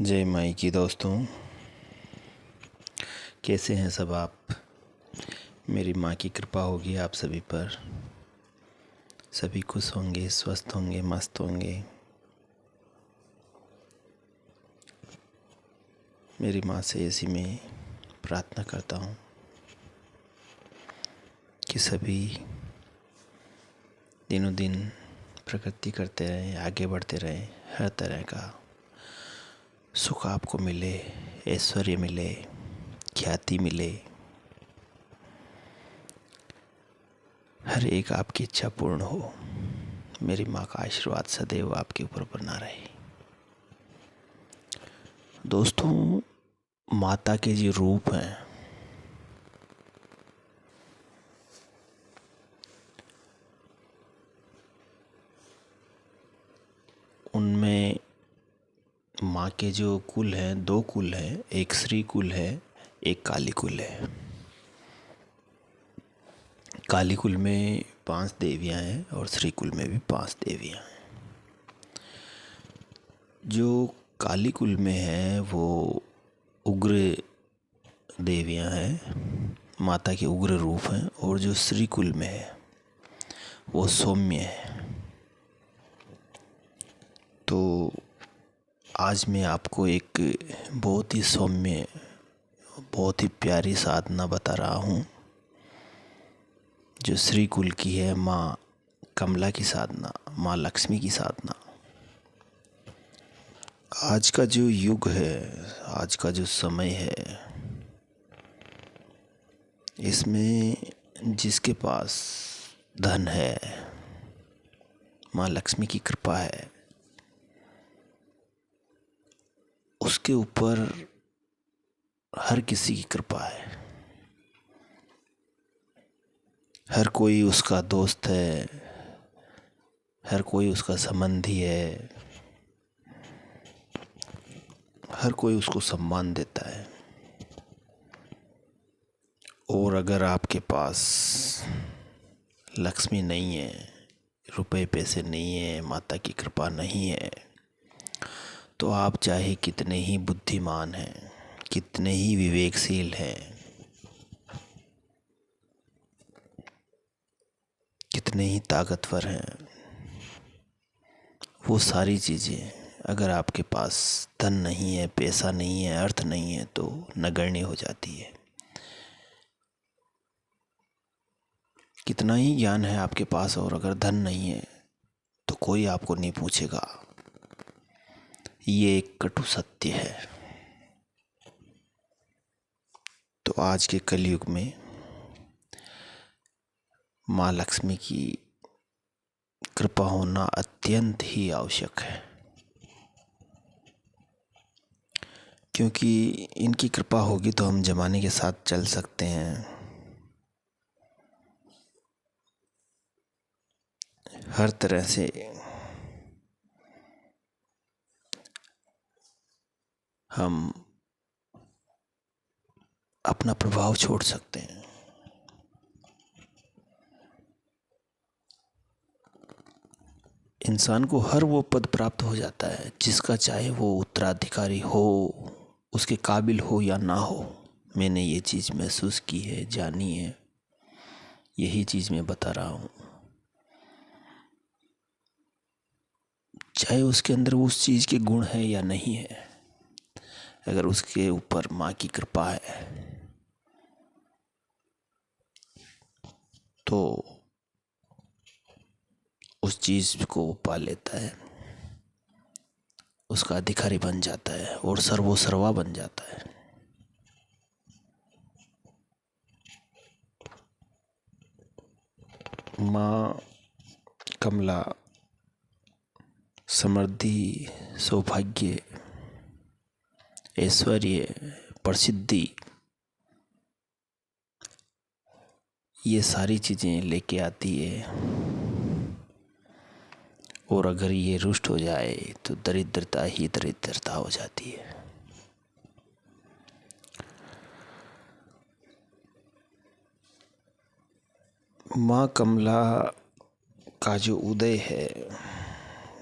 जय माई की दोस्तों, कैसे हैं सब आप। मेरी माँ की कृपा होगी आप सभी पर। सभी खुश होंगे, स्वस्थ होंगे, मस्त होंगे। मेरी माँ से ऐसी मैं प्रार्थना करता हूँ कि सभी दिनों दिन प्रगति करते रहें, आगे बढ़ते रहें। हर तरह का सुख आपको मिले, ऐश्वर्य मिले, ख्याति मिले। हर एक आपकी इच्छा पूर्ण हो। मेरी माँ का आशीर्वाद सदैव आपके ऊपर बना रहे। दोस्तों, माता के जो रूप हैं उनमें माँ के जो कुल हैं, दो कुल हैं। एक श्री कुल है, एक काली कुल है। काली कुल में 5 देवियाँ हैं और श्री कुल में भी 5 देवियाँ हैं। जो काली कुल में है वो उग्र देवियाँ हैं, माता के उग्र रूप हैं। और जो श्री कुल में है वो सौम्य है। तो आज मैं आपको एक बहुत ही सौम्य, बहुत ही प्यारी साधना बता रहा हूँ जो श्री कुल की है। माँ कमला की साधना, माँ लक्ष्मी की साधना। आज का जो युग है, आज का जो समय है, इसमें जिसके पास धन है, माँ लक्ष्मी की कृपा है, उसके ऊपर हर किसी की कृपा है। हर कोई उसका दोस्त है, हर कोई उसका संबंधी है, हर कोई उसको सम्मान देता है। और अगर आपके पास लक्ष्मी नहीं है, रुपए पैसे नहीं है, माता की कृपा नहीं है, तो आप चाहे कितने ही बुद्धिमान हैं, कितने ही विवेकशील हैं, कितने ही ताकतवर हैं, वो सारी चीज़ें अगर आपके पास धन नहीं है, पैसा नहीं है, अर्थ नहीं है, तो नगण्य हो जाती है। कितना ही ज्ञान है आपके पास और अगर धन नहीं है तो कोई आपको नहीं पूछेगा। ये एक कटु सत्य है। तो आज के कलयुग में माँ लक्ष्मी की कृपा होना अत्यंत ही आवश्यक है, क्योंकि इनकी कृपा होगी तो हम ज़माने के साथ चल सकते हैं। हर तरह से हम अपना प्रभाव छोड़ सकते हैं। इंसान को हर वो पद प्राप्त हो जाता है जिसका चाहे वो उत्तराधिकारी हो, उसके काबिल हो या ना हो। मैंने ये चीज़ महसूस की है, जानी है, यही चीज़ मैं बता रहा हूँ। चाहे उसके अंदर उस चीज़ के गुण है या नहीं है, अगर उसके ऊपर माँ की कृपा है तो उस चीज़ को वो पा लेता है, उसका अधिकारी बन जाता है और सर्वोसर्वा बन जाता है। माँ कमला समृद्धि, सौभाग्य, ऐश्वर्य, प्रसिद्धि, ये सारी चीज़ें लेके आती है। और अगर ये रुष्ट हो जाए तो दरिद्रता ही दरिद्रता हो जाती है। माँ कमला का जो उदय है,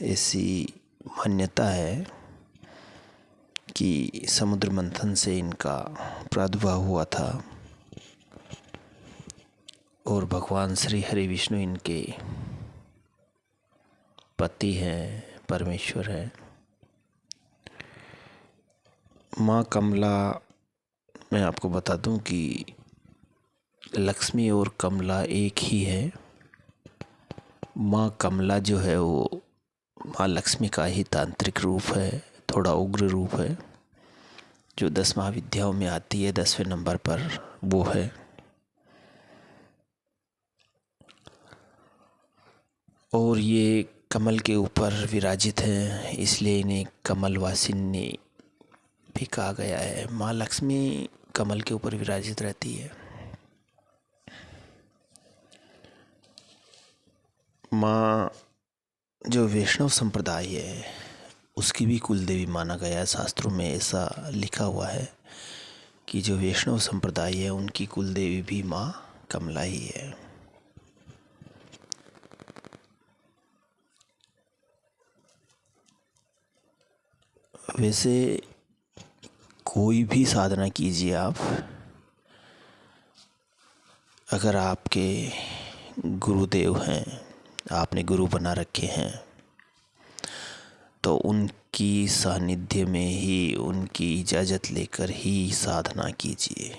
ऐसी मान्यता है कि समुद्र मंथन से इनका प्रादुर्भाव हुआ था और भगवान श्री हरि विष्णु इनके पति हैं, परमेश्वर है। माँ कमला, मैं आपको बता दूं कि लक्ष्मी और कमला एक ही है। माँ कमला जो है वो माँ लक्ष्मी का ही तांत्रिक रूप है, थोड़ा उग्र रूप है, जो 10 महाविद्याओं में आती है 10वें नंबर पर वो है। और ये कमल के ऊपर विराजित है, इसलिए इन्हें कमल वासिनी भी कहा गया है। माँ लक्ष्मी कमल के ऊपर विराजित रहती है। माँ जो वैष्णव संप्रदाय है उसकी भी कुल देवी माना गया है। शास्त्रों में ऐसा लिखा हुआ है कि जो वैष्णव संप्रदाय है उनकी कुल देवी भी माँ कमला ही है। वैसे कोई भी साधना कीजिए आप, अगर आपके गुरुदेव हैं, आपने गुरु बना रखे हैं, तो उनकी सानिध्य में ही, उनकी इजाज़त लेकर ही साधना कीजिए,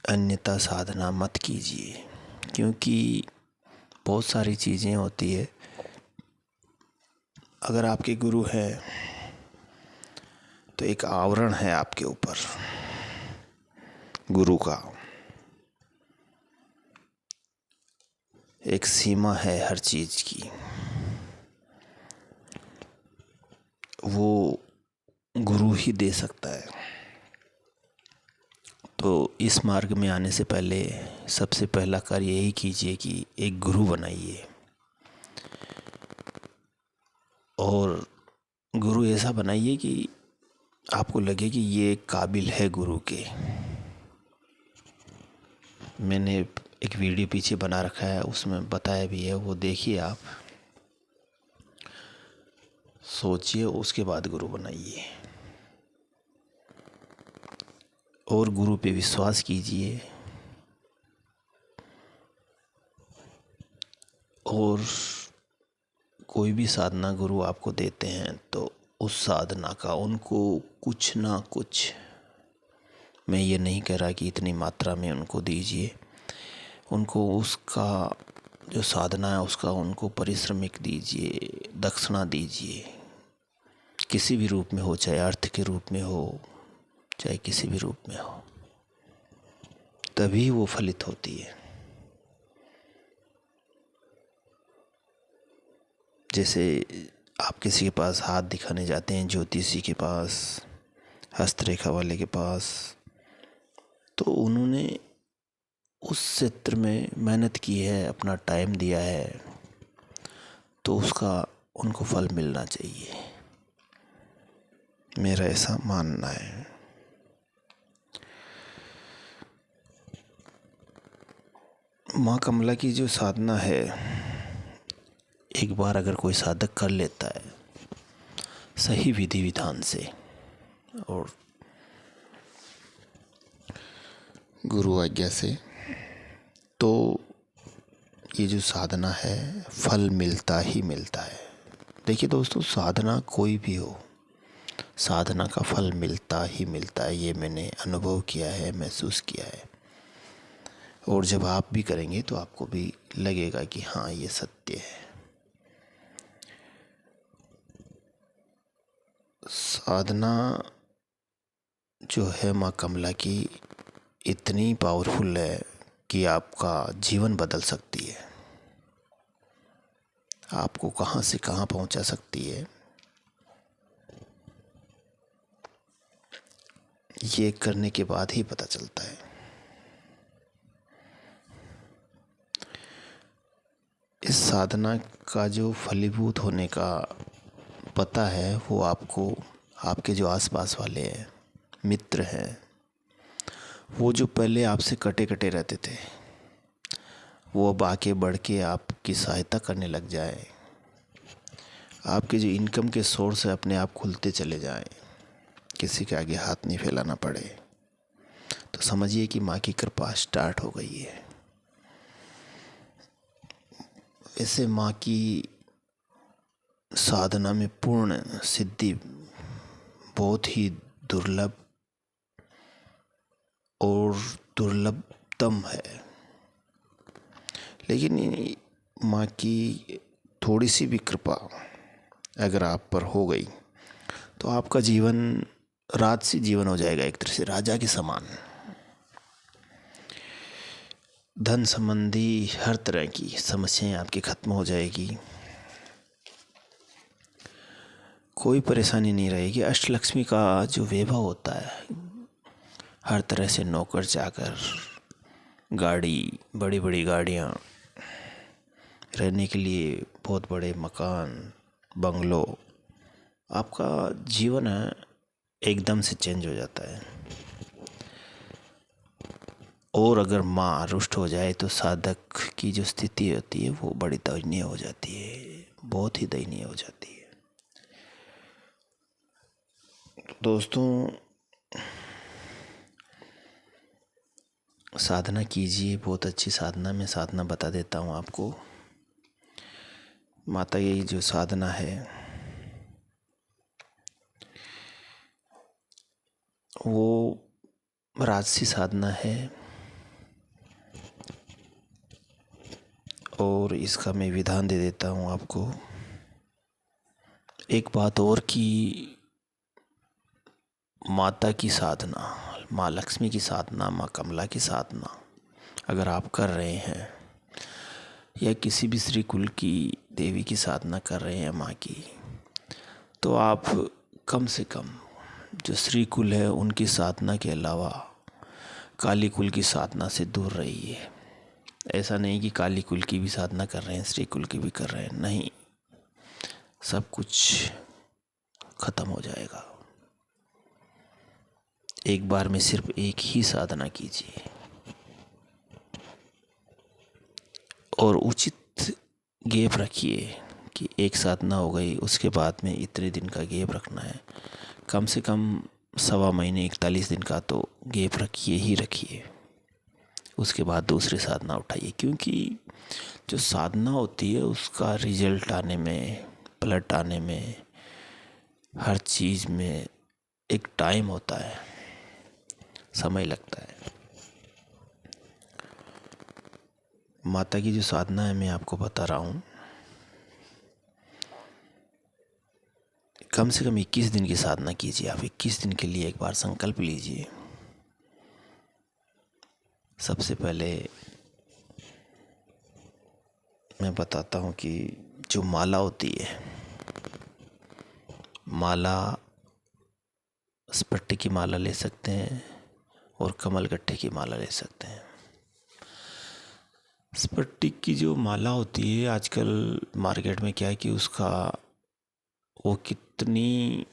अन्यथा साधना मत कीजिए। क्योंकि बहुत सारी चीज़ें होती है। अगर आपके गुरु हैं तो एक आवरण है आपके ऊपर गुरु का, एक सीमा है हर चीज़ की, वो गुरु ही दे सकता है। तो इस मार्ग में आने से पहले सबसे पहला कार्य यही कीजिए कि एक गुरु बनाइए, और गुरु ऐसा बनाइए कि आपको लगे कि ये काबिल है गुरु के। मैंने एक वीडियो पीछे बना रखा है, उसमें बताया भी है, वो देखिए आप, सोचिए, उसके बाद गुरु बनाइए और गुरु पे विश्वास कीजिए। और कोई भी साधना गुरु आपको देते हैं तो उस साधना का उनको कुछ ना कुछ, मैं ये नहीं कह रहा कि इतनी मात्रा में उनको दीजिए, उनको उसका जो साधना है उसका उनको पारिश्रमिक दीजिए, दक्षिणा दीजिए, किसी भी रूप में हो, चाहे अर्थ के रूप में हो, चाहे किसी भी रूप में हो, तभी वो फलित होती है। जैसे आप किसी के पास हाथ दिखाने जाते हैं, ज्योतिषी के पास, हस्तरेखा वाले के पास, तो उन्होंने उस क्षेत्र में मेहनत की है, अपना टाइम दिया है, तो उसका उनको फल मिलना चाहिए, मेरा ऐसा मानना है। माँ कमला की जो साधना है, एक बार अगर कोई साधक कर लेता है सही विधि विधान से और गुरु आज्ञा से, तो ये जो साधना है फल मिलता ही मिलता है। देखिए दोस्तों, साधना कोई भी हो, साधना का फल मिलता ही मिलता है। ये मैंने अनुभव किया है, महसूस किया है, और जब आप भी करेंगे तो आपको भी लगेगा कि हाँ, ये सत्य है। साधना जो है माँ कमला की इतनी पावरफुल है कि आपका जीवन बदल सकती है, आपको कहाँ से कहाँ पहुँचा सकती है, ये करने के बाद ही पता चलता है। इस साधना का जो फलीभूत होने का पता है वो आपको आपके जो आसपास वाले हैं, मित्र हैं, वो जो पहले आपसे कटे कटे रहते थे, वो अब आके बढ़ के आपकी सहायता करने लग जाए, आपके जो इनकम के सोर्स है अपने आप खुलते चले जाएं, किसी के आगे हाथ नहीं फैलाना पड़े, तो समझिए कि माँ की कृपा स्टार्ट हो गई है। ऐसे माँ की साधना में पूर्ण सिद्धि बहुत ही दुर्लभ और दुर्लभतम है, लेकिन माँ की थोड़ी सी भी कृपा अगर आप पर हो गई तो आपका जीवन राजसी जीवन हो जाएगा, एक तरह से राजा के समान। धन संबंधी हर तरह की समस्याएं आपकी खत्म हो जाएगी, कोई परेशानी नहीं रहेगी। अष्टलक्ष्मी का जो वैभव होता है, हर तरह से नौकर चाकर, गाड़ी, बड़ी बड़ी गाड़ियाँ, रहने के लिए बहुत बड़े मकान, बंगलो, आपका जीवन है एकदम से चेंज हो जाता है। और अगर माँ रुष्ट हो जाए तो साधक की जो स्थिति होती है वो बड़ी दयनीय हो जाती है, बहुत ही दयनीय हो जाती है। दोस्तों, साधना कीजिए, बहुत अच्छी साधना। मैं साधना बता देता हूँ आपको। माता की जो साधना है वो राजसी साधना है, और इसका मैं विधान दे देता हूँ आपको। एक बात और कि माता की साधना, माँ लक्ष्मी की साधना, माँ कमला की साधना अगर आप कर रहे हैं, या किसी भी श्री कुल की देवी की साधना कर रहे हैं माँ की, तो आप कम से कम जो श्री कुल है उनकी साधना के अलावा काली कुल की साधना से दूर रहिए। ऐसा नहीं कि काली कुल की भी साधना कर रहे हैं, श्री कुल की भी कर रहे हैं, नहीं, सब कुछ खत्म हो जाएगा। एक बार में सिर्फ एक ही साधना कीजिए, और उचित गैप रखिए कि एक साधना हो गई उसके बाद में इतने दिन का गैप रखना है। कम से कम 1.25 महीने 41 दिन का तो गैप रखिए ही रखिए, उसके बाद दूसरी साधना उठाइए। क्योंकि जो साधना होती है उसका रिजल्ट आने में, पलट आने में, हर चीज़ में एक टाइम होता है, समय लगता है। माता की जो साधना है मैं आपको बता रहा हूँ, कम से कम 21 दिन की साधना कीजिए। आप 21 दिन के लिए एक बार संकल्प लीजिए। सबसे पहले मैं बताता हूँ कि जो माला होती है, माला स्पट्टी की माला ले सकते हैं और कमल गट्टे की माला ले सकते हैं। स्पट्टी की जो माला होती है आजकल मार्केट में क्या है कि उसका वो कितनी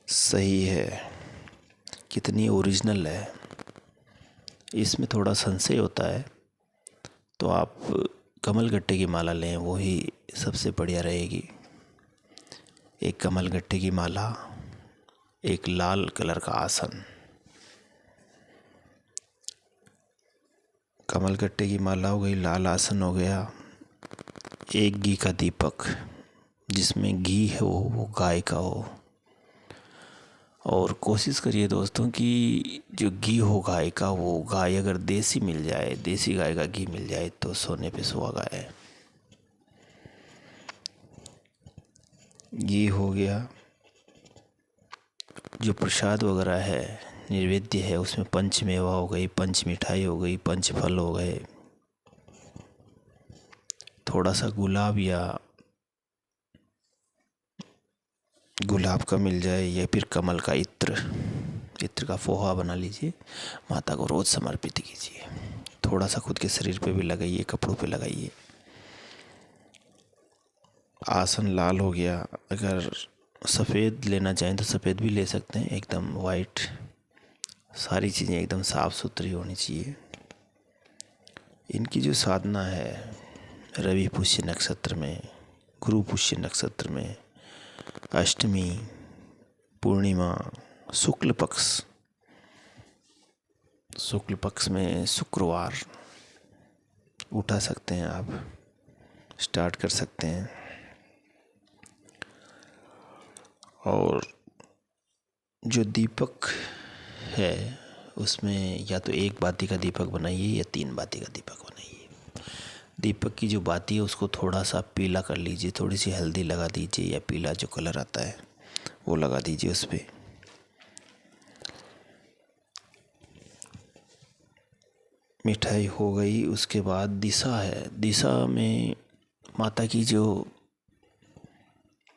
सही है, कितनी ओरिजिनल है, इसमें थोड़ा संशय होता है। तो आप कमल गट्टे की माला लें, वो ही सबसे बढ़िया रहेगी। एक कमल गट्टे की माला, एक लाल कलर का आसन, कमल गट्टे की माला हो गई, लाल आसन हो गया, एक घी का दीपक जिसमें घी हो वो गाय का हो। और कोशिश करिए दोस्तों कि जो घी हो गाय का, वो गाय अगर देसी मिल जाए, देसी गाय का घी मिल जाए तो सोने पे सुहागा है। घी हो गया। जो प्रसाद वगैरह है, नैवेद्य है, उसमें पंचमेवा हो गई, पंच मिठाई हो गई, पंच फल हो गए, थोड़ा सा गुलाब या गुलाब का मिल जाए, या फिर कमल का इत्र का पोहा बना लीजिए, माता को रोज़ समर्पित कीजिए। थोड़ा सा खुद के शरीर पे भी लगाइए, कपड़ों पे लगाइए। आसन लाल हो गया, अगर सफ़ेद लेना चाहें तो सफ़ेद भी ले सकते हैं, एकदम वाइट। सारी चीज़ें एकदम साफ़ सुथरी होनी चाहिए। इनकी जो साधना है रवि पुष्य नक्षत्र में गुरु पुष्य नक्षत्र में अष्टमी, पूर्णिमा, शुक्ल पक्ष में शुक्रवार उठा सकते हैं, आप स्टार्ट कर सकते हैं। और जो दीपक है उसमें या तो एक बाती का दीपक बनाइए या 3 बाती का दीपक बनाइए। दीपक की जो बाती है उसको थोड़ा सा पीला कर लीजिए, थोड़ी सी हल्दी लगा दीजिए या पीला जो कलर आता है वो लगा दीजिए उस पर। मिठाई हो गई। उसके बाद दिशा है, दिशा में माता की जो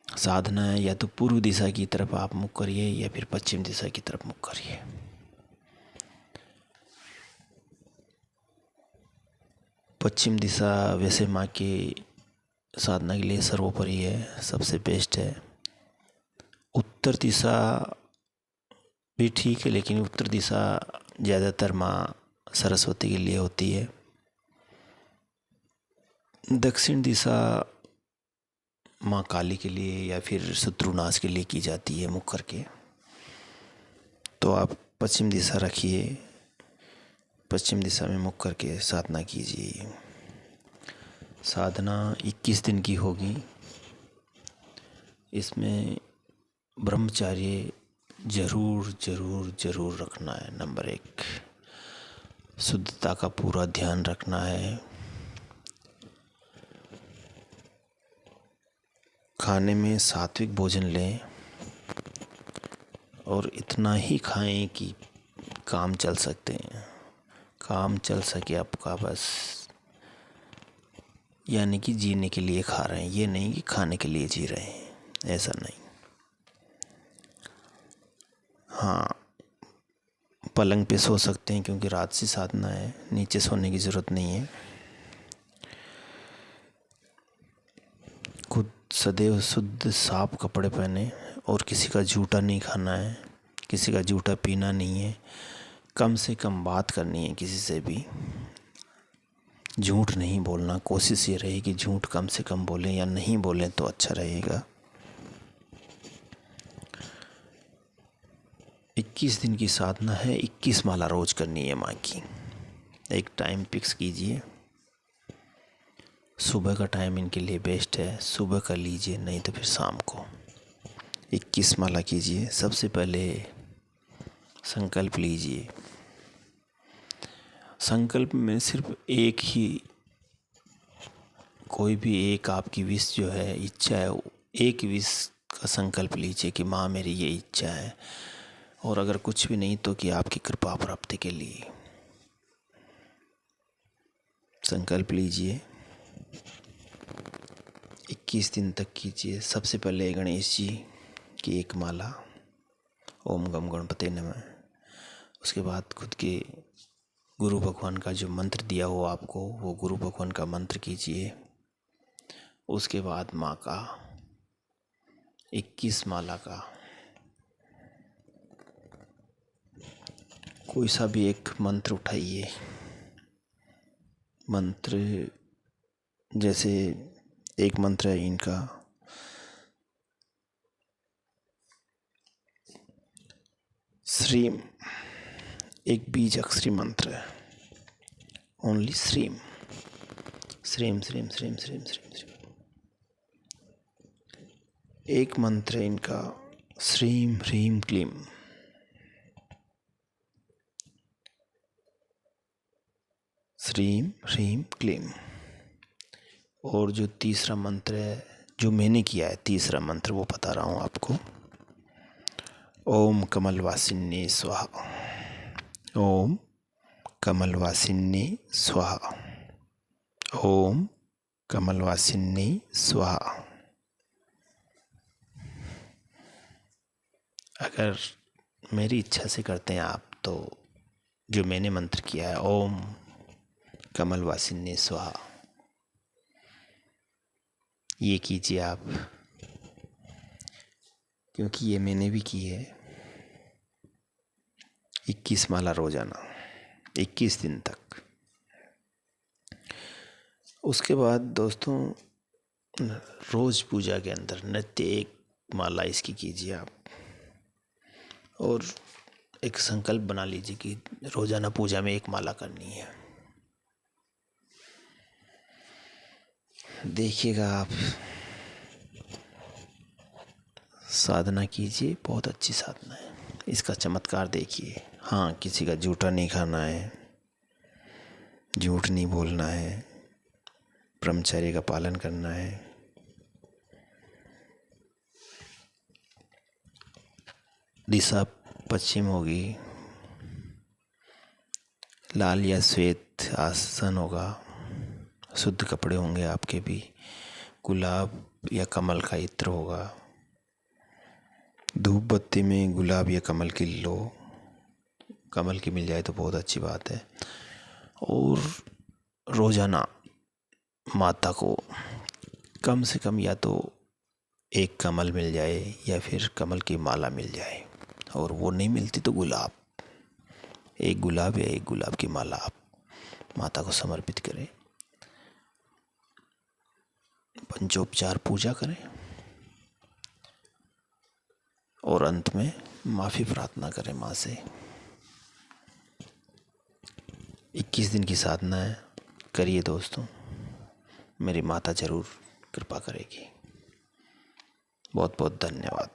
साधना है, या तो पूर्व दिशा की तरफ आप मुख करिए या फिर पश्चिम दिशा की तरफ मुख करिए। पश्चिम दिशा वैसे माँ की साधना के लिए सर्वोपरि है, सबसे बेस्ट है। उत्तर दिशा भी ठीक है, लेकिन उत्तर दिशा ज़्यादातर माँ सरस्वती के लिए होती है। दक्षिण दिशा माँ काली के लिए या फिर शत्रुनाश के लिए की जाती है मुख करके। तो आप पश्चिम दिशा रखिए, पश्चिम दिशा में मुख करके साधना कीजिए। साधना 21 दिन की होगी। इसमें ब्रह्मचर्य जरूर रखना है। नंबर 1, शुद्धता का पूरा ध्यान रखना है। खाने में सात्विक भोजन लें और इतना ही खाएं कि काम चल सकते हैं, काम चल सके आपका बस। यानी कि जीने के लिए खा रहे हैं, ये नहीं कि खाने के लिए जी रहे हैं, ऐसा नहीं। हाँ, पलंग पे सो सकते हैं क्योंकि रात से साधना है, नीचे सोने की ज़रूरत नहीं है। खुद सदैव शुद्ध साफ कपड़े पहने और किसी का जूठा नहीं खाना है, किसी का जूठा पीना नहीं है। कम से कम बात करनी है किसी से भी, झूठ नहीं बोलना। कोशिश ये रहे कि झूठ कम से कम बोलें या नहीं बोलें तो अच्छा रहेगा। 21 दिन की साधना है, 21 माला रोज करनी है माँ की। एक टाइम फिक्स कीजिए, सुबह का टाइम इनके लिए बेस्ट है, सुबह कर लीजिए, नहीं तो फिर शाम को 21 माला कीजिए। सबसे पहले संकल्प लीजिए। संकल्प में सिर्फ एक ही, कोई भी एक आपकी विश जो है, इच्छा है, एक विश का संकल्प लीजिए कि माँ मेरी ये इच्छा है। और अगर कुछ भी नहीं तो कि आपकी कृपा प्राप्ति के लिए संकल्प लीजिए। 21 दिन तक कीजिए। सबसे पहले गणेश जी की एक माला, ओम गम गणपते नमः। उसके बाद खुद के गुरु भगवान का जो मंत्र दिया हो आपको, वो गुरु भगवान का मंत्र कीजिए। उसके बाद माँ का 21 माला का कोई सा भी एक मंत्र उठाइए। मंत्र जैसे एक मंत्र है इनका, श्रीम, एक बीज अक्षरी मंत्र है, ओनली श्रीम, श्रीम श्रीम श्रीम श्रीम श्रीम श्रीम। एक मंत्र है इनका, श्रीम ह्रीम क्लीम। श्रीम ह्रीम क्लीम। और जो तीसरा मंत्र है, जो मैंने किया है तीसरा मंत्र, वो बता रहा हूँ आपको। ओम कमलवासिन्ये स्वाहा, ओम कमलवासिन्ये स्वाहा, ओम कमलवासिन्ये स्वाहा। अगर मेरी इच्छा से करते हैं आप, तो जो मैंने मंत्र किया है, ओम कमलवासिन्ये स्वाहा, ये कीजिए आप, क्योंकि ये मैंने भी की है। 21 माला रोजाना, 21 दिन तक। उसके बाद दोस्तों रोज पूजा के अंदर नित्य एक माला इसकी कीजिए आप, और एक संकल्प बना लीजिए कि रोजाना पूजा में एक माला करनी है। देखिएगा आप, साधना कीजिए, बहुत अच्छी साधना है। इसका चमत्कार देखिए। हाँ, किसी का जूठा नहीं खाना है, झूठ नहीं बोलना है, ब्रह्मचर्य का पालन करना है। दिशा पश्चिम होगी, लाल या श्वेत आसन होगा, शुद्ध कपड़े होंगे आपके भी, गुलाब या कमल का इत्र होगा। धूप बत्ती में गुलाब या कमल की लो, कमल की मिल जाए तो बहुत अच्छी बात है। और रोजाना माता को कम से कम या तो एक कमल मिल जाए या फिर कमल की माला मिल जाए, और वो नहीं मिलती तो गुलाब, एक गुलाब या एक गुलाब की माला आप माता को समर्पित करें। पंचोपचार पूजा करें और अंत में माफ़ी प्रार्थना करें माँ से। 21 दिन की साधना है, करिए दोस्तों, मेरी माता जरूर कृपा करेगी। बहुत बहुत धन्यवाद।